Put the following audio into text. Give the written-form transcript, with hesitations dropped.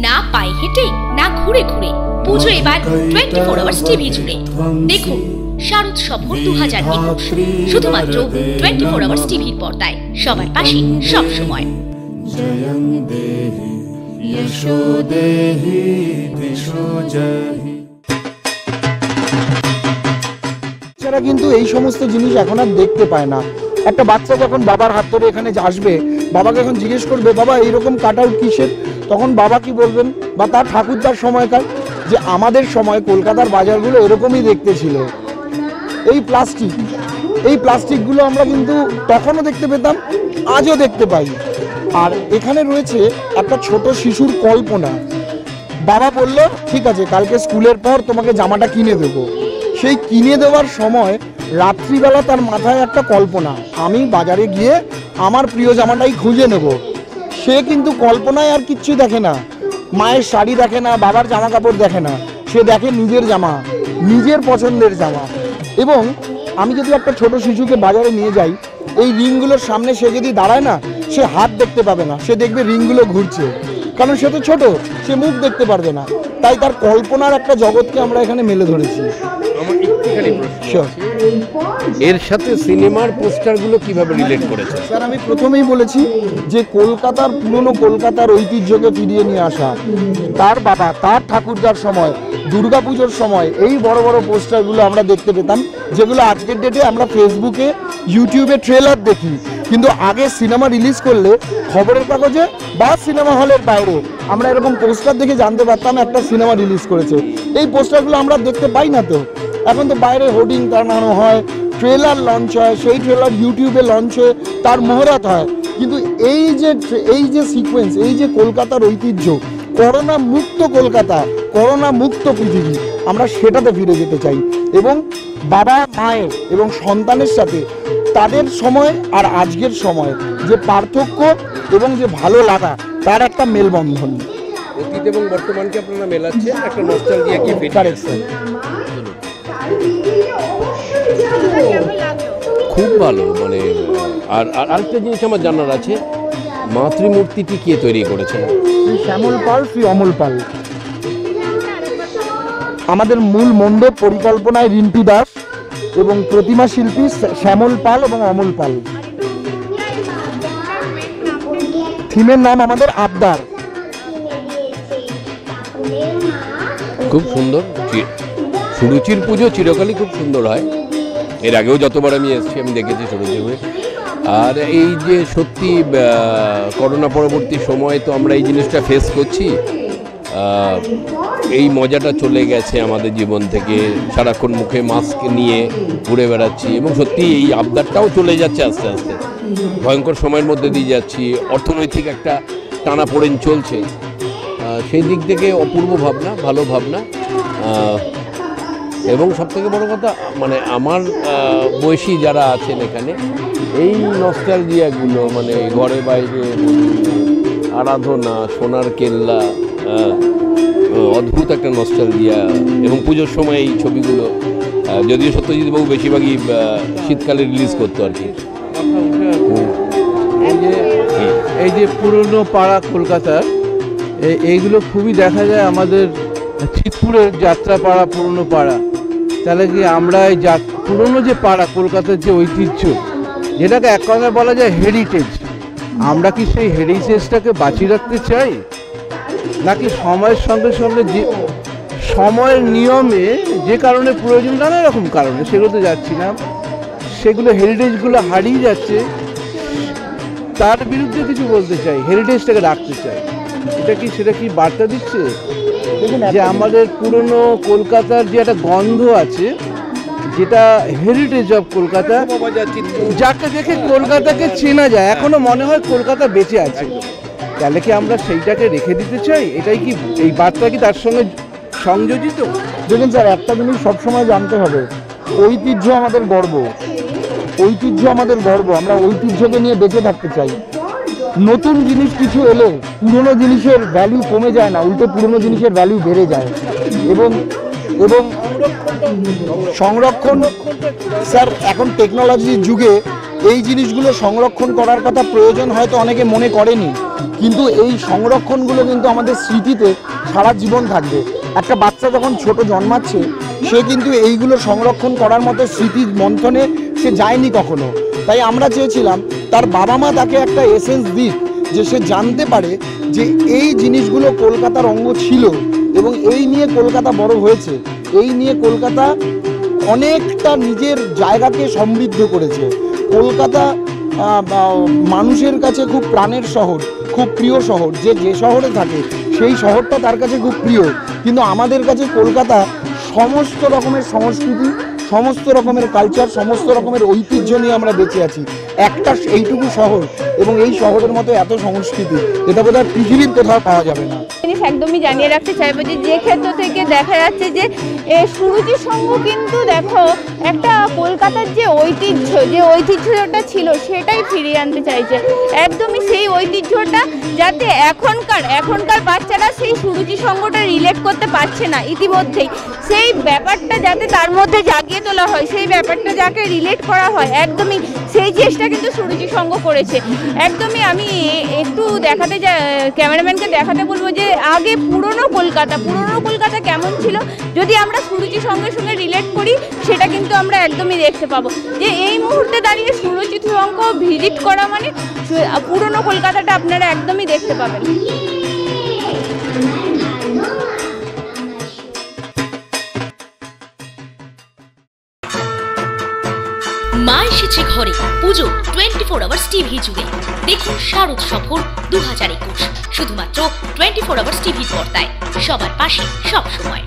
না পায়ে হেঁটে না ঘুরে ঘুরে পুজো এবার 24 আওয়ার্স টিভি জুড়ে। দেখুন শারদ সফর 2021 শুধুমাত্র 24 আওয়ার্স টিভির পর্দায়, সবার পাশে সব সময়। বাচ্চারা কিন্তু এই সমস্ত জিনিস এখন আর দেখতে পায় না। একটা বাচ্চা যখন বাবার হাত ধরে এখানে আসবে, বাবাকে এখন জিজ্ঞেস করবে বাবা এইরকম কাট আউট কিসের, তখন বাবা কি বলবেন, বা তার ঠাকুরদার সময়কার যে আমাদের সময় কলকাতার বাজারগুলো এরকমই দেখতে ছিল। এই প্লাস্টিকগুলো আমরা কিন্তু তখনও দেখতে পেতাম, আজও দেখতে পাই। আর এখানে রয়েছে একটা ছোট শিশুর কল্পনা। বাবা বলল ঠিক আছে কালকে স্কুলের পর তোমাকে জামাটা কিনে দেবো। সেই কিনে দেওয়ার সময় রাত্রিবেলা তার মাথায় একটা কল্পনা, আমি বাজারে গিয়ে আমার প্রিয় জামাটাই খুঁজে নেব। সে কিন্তু কল্পনায় আর কিচ্ছু দেখে না, মায়ের শাড়ি দেখে না, বাবার জামা কাপড় দেখে না, সে দেখে নিজের জামা, নিজের পছন্দের জামা। এবং আমি যদি একটা ছোট শিশুকে বাজারে নিয়ে যাই, এই রিংগুলোর সামনে সে যদি দাঁড়ায় না, সে হাত দেখতে পাবে না, সে দেখবে রিংগুলো ঘুরছে, কারণ সে তো ছোট, সে মুখ দেখতে পারবে না। তাই তার কল্পনার একটা জগৎকে আমরা এখানে মেলে ধরেছি। এর সাথে সিনেমার পোস্টারগুলো কিভাবে রিলেট করেছে? স্যার আমি প্রথমেই বলেছি যে কলকাতার পুরনো কলকাতার ঐতিহ্যকে ফিরিয়ে নিয়ে আসা। তার বাবা, তার ঠাকুরদার সময়, দুর্গাপুজোর সময় এই বড় বড় পোস্টারগুলো আমরা দেখতে পেতাম, যেগুলো আজকের ডেটে আমরা ফেসবুকে, ইউটিউবে ট্রেলার দেখি। কিন্তু আগে সিনেমা রিলিজ করলে খবরের কাগজে বা সিনেমা হলের বাইরে আমরা এরকম পোস্টার দেখে জানতে পারতাম একটা সিনেমা রিলিজ করেছে। এই পোস্টারগুলো আমরা দেখতে পাই না তো। এখন তো বাইরে হোর্ডিং টানানো হয়, ট্রেলার লঞ্চ হয়, সেই ট্রেলার ইউটিউবে লঞ্চ হয়ে তার মহরত হয়। কিন্তু এই যে সিকোয়েন্স, এই যে কলকাতার ঐতিহ্য, করোনা মুক্ত কলকাতা, করোনা মুক্ত পৃথিবী, আমরা সেটাতে ফিরে যেতে চাই। এবং বাবা মায়ের এবং সন্তানের সাথে তাদের সময় আর আজকের সময় যে পার্থক্য এবং যে ভালো লাগা, তার একটা মেলবন্ধন। অতীত এবং বর্তমানকে আপনারা মেলাচ্ছেন, একটা নস্টালজিয়া কি ফিট করেছে। খুব ভালো। মানে আর আরেকটা জিনিস আমার জানার আছে, মাতৃমূর্তিটি কে তৈরি করেছেন? শ্যামল পাল, শ্রী অমল পাল। আমাদের মূল মণ্ডপ পরিকল্পনায় রিন্টু দাস এবং প্রতিমা শিল্পী শ্যামল পাল এবং অমল পাল। থিমের নাম আমাদের আবদার। খুব সুন্দর। সুরুচির পুজো চিরকালই খুব সুন্দর হয়। এর আগেও যতবার আমি এসেছি আমি দেখেছি সুরুচির পুজো। আর এই যে সত্যি করোনা পরবর্তী সময়ে তো আমরা এই জিনিসটা ফেস করছি, এই মজাটা চলে গেছে আমাদের জীবন থেকে। সারাক্ষণ মুখে মাস্ক নিয়ে ঘুরে বেড়াচ্ছি এবং সত্যি এই আবদারটাও চলে যাচ্ছে আস্তে আস্তে। ভয়ঙ্কর সময়ের মধ্যে দিয়ে যাচ্ছি, অর্থনৈতিক একটা টানাপোড়েন চলছে। সেই দিক থেকে অপূর্ব ভাবনা, ভালো ভাবনা। এবং সবথেকে বড় কথা, মানে আমার বয়সী যারা আছেন এখানে, এই নস্টালজিয়াগুলো, মানে ঘরে বাইরে আরাধনা, সোনার কেল্লা, অদ্ভুত একটা নস্টালজিয়া। এবং পুজোর সময় এই ছবিগুলো, যদিও সত্যজিৎবাবু বেশিরভাগই শীতকালে রিলিজ করতো আর কি। এই যে পুরনো পাড়া কলকাতার, এইগুলো খুবই দেখা যায় আমাদের চিতপুরের যাত্রাপাড়া, পুরনো পাড়া। তাহলে কি আমরা এই পুরনো যে পাড়া, কলকাতার যে ঐতিহ্য, যেটাকে এক কথায় বলা যায় হেরিটেজ, আমরা কি সেই হেরিটেজটাকে বাঁচিয়ে রাখতে চাই, নাকি সময়ের সঙ্গে সঙ্গে যে সময়ের নিয়মে যে কারণে প্রয়োজন, নানা রকম কারণে, সেগুলো তো যাচ্ছি না, সেগুলো হেরিটেজগুলো হারিয়ে যাচ্ছে, তার বিরুদ্ধে কিছু বলতে চাই, হেরিটেজটাকে রাখতে চাই। সেটা কি বার্তা দিচ্ছে যে আমাদের পুরনো কলকাতার যে একটা গন্ধ আছে, যেটা হেরিটেজ অফ কলকাতা, যাকে দেখে কলকাতাকে চেনা যায়, এখনো মনে হয় কলকাতা বেঁচে আছে, তাহলে কি আমরা সেইটাকে রেখে দিতে চাই? এটাই কি, এই বার্তা কি তার সঙ্গে সংযোজিত? দেখুন স্যার, একটা জিনিস সবসময় জানতে হবে, ঐতিহ্য আমাদের গর্ব, ঐতিহ্য আমাদের গর্ব। আমরা ঐতিহ্যকে নিয়ে বেঁচে থাকতে চাই। নতুন জিনিস কিছু এলে পুরনো জিনিসের ভ্যালু কমে যায় না, উল্টে পুরনো জিনিসের ভ্যালু বেড়ে যায়। এবং সংরক্ষণ স্যার, এখন টেকনোলজির যুগে এই জিনিসগুলো সংরক্ষণ করার কথা প্রয়োজন হয়তো অনেকে মনে করেনি, কিন্তু এই সংরক্ষণগুলো কিন্তু আমাদের স্মৃতিতে সারা জীবন থাকবে। একটা বাচ্চা যখন ছোট জন্মাচ্ছে সে কিন্তু এইগুলো সংরক্ষণ করার মতো স্মৃতি মন্থনে সে যায়নি কখনো। তাই আমরা চেয়েছিলাম তার বাবা মা তাকে একটা এসেন্স দিক, যে সে জানতে পারে যে এই জিনিসগুলো কলকাতার অঙ্গ ছিল এবং এই নিয়ে কলকাতা বড় হয়েছে, এই নিয়ে কলকাতা অনেকটা নিজের জায়গাকে সমৃদ্ধ করেছে। কলকাতা মানুষের কাছে খুব প্রাণের শহর, খুব প্রিয় শহর। যে শহরে থাকে সেই শহরটা তার কাছে খুব প্রিয়, কিন্তু আমাদের কাছে কলকাতা সমস্ত রকমের সংস্কৃতি, সমস্ত রকমের কালচার, সমস্ত রকমের ঐতিহ্য নিয়ে আমরা বেঁচে আছি। একটা এইটুকু শহর এবং এই শহরের মতো এত সংস্কৃতি, এটা বোধহয় পৃথিবীর কোথাও পাওয়া যাবে না। জিনিস একদমই জানিয়ে রাখতে চাইবো যে ক্ষেত্র থেকে দেখা যাচ্ছে যে সুরুচি সংঘ কিন্তু দেখো একটা কলকাতার যে ঐতিহ্যটা ছিল সেটাই ফিরিয়ে আনতে চাইছে। একদমই সেই ঐতিহ্যটা যাতে এখনকার বাচ্চারা সেই সুরুচি সংঘটা রিলেট করতে পারছে না, ইতিমধ্যেই সেই ব্যাপারটা যাতে তার মধ্যে জাগিয়ে তোলা হয়, সেই ব্যাপারটা যাকে রিলেট করা হয়, একদমই সেই চেষ্টা কিন্তু সুরুচি সংঘ করেছে। একদমই আমি একটু ক্যামেরাম্যানকে দেখাতে বলবো যে আগে পুরনো কলকাতা কেমন ছিল যদি আমরা সুরুচি সঙ্গে সঙ্গে রিলেট করি, সেটা কিন্তু আমরা একদমই দেখতে পাবো যে এই মুহূর্তে দাঁড়িয়ে সুরুচি সংঘ ভিজিট করা মানে পুরনো কলকাতাটা আপনারা একদমই দেখতে পাবেন। মা এসেছে ঘরে, পুজো 24 আওয়ার্স টিভি জুড়ে। দেখুন শারদ সফর 2021 শুধুমাত্র 24 আওয়ার্স টিভির পর্দায়, সবার পাশে সব সময়।